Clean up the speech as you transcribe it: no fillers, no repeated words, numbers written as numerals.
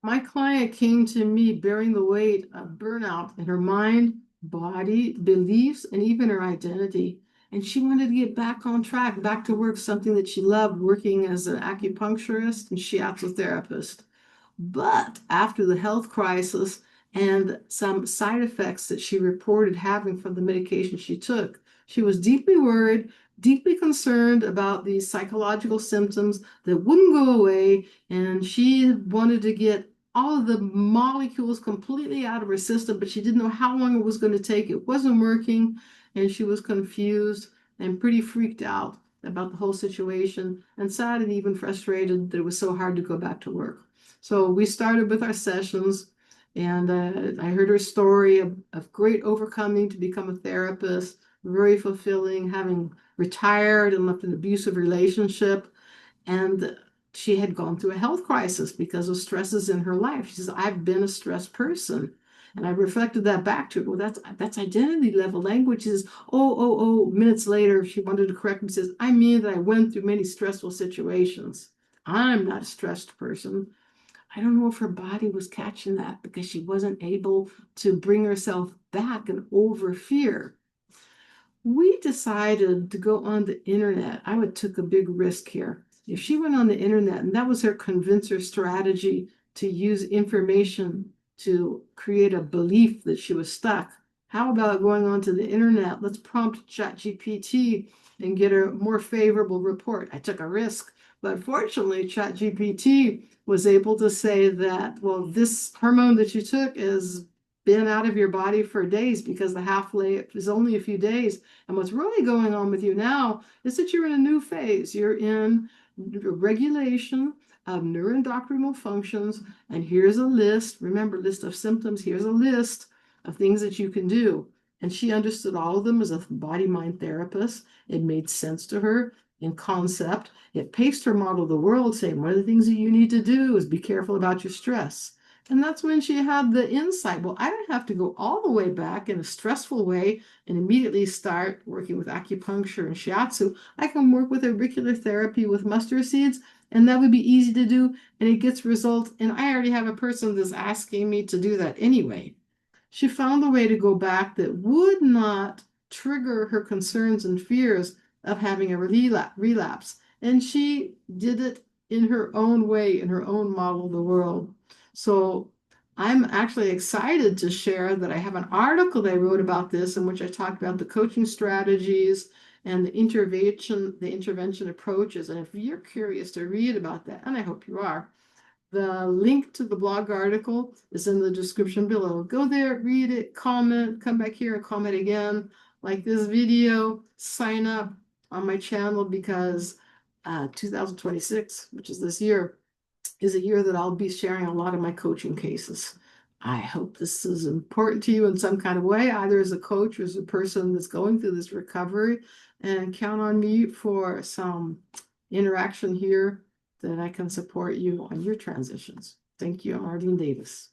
My client came to me bearing the weight of burnout in her mind, body, beliefs, and even her identity. And she wanted to get back on track, back to work, something that she loved, working as an acupuncturist and shiatsu therapist. But after the health crisis and some side effects that she reported having from the medication she took, she was deeply worried, deeply concerned about these psychological symptoms that wouldn't go away. And she wanted to get all of the molecules completely out of her system, but she didn't know how long it was going to take. It wasn't working, and she was confused and pretty freaked out about the whole situation and sad and even frustrated that it was so hard to go back to work. So we started with our sessions, and I heard her story of great overcoming to become a therapist, very fulfilling, having retired and left an abusive relationship. And she had gone through a health crisis because of stresses in her life. She says, I've been a stressed person. And I reflected that back to her. Well, that's identity level language is, minutes later, she wanted to correct me, says, I mean that I went through many stressful situations. I'm not a stressed person. I don't know if her body was catching that because she wasn't able to bring herself back and over fear. We decided to go on the internet. I would took a big risk here. If she went on the internet and that was her convincer strategy to use information to create a belief that she was stuck, how about going onto the internet? Let's prompt ChatGPT and get a more favorable report. I took a risk, but fortunately, ChatGPT was able to say that, well, this hormone that you took has been out of your body for days because the half-life is only a few days. And what's really going on with you now is that you're in a new phase. You're in regulation of neuroendocrine functions. And here's a list, remember, list of symptoms. Here's a list of things that you can do. And she understood all of them as a body-mind therapist. It made sense to her in concept. It paced her model of the world, saying one of the things that you need to do is be careful about your stress. And that's when she had the insight. Well, I don't have to go all the way back in a stressful way and immediately start working with acupuncture and shiatsu. I can work with auricular therapy with mustard seeds, and that would be easy to do, and it gets results. And I already have a person that's asking me to do that anyway. She found a way to go back that would not trigger her concerns and fears of having a relapse. And she did it in her own way, in her own model of the world. So I'm actually excited to share that I have an article that I wrote about this in which I talked about the coaching strategies and the intervention approaches. And if you're curious to read about that, and I hope you are, the link to the blog article is in the description below. Go there, read it, comment, come back here and comment again, like this video, sign up on my channel because 2026, which is this year, is a year that I'll be sharing a lot of my coaching cases. I hope this is important to you in some kind of way, either as a coach or as a person that's going through this recovery, and count on me for some interaction here that I can support you on your transitions. Thank you. I'm Arlene Davis.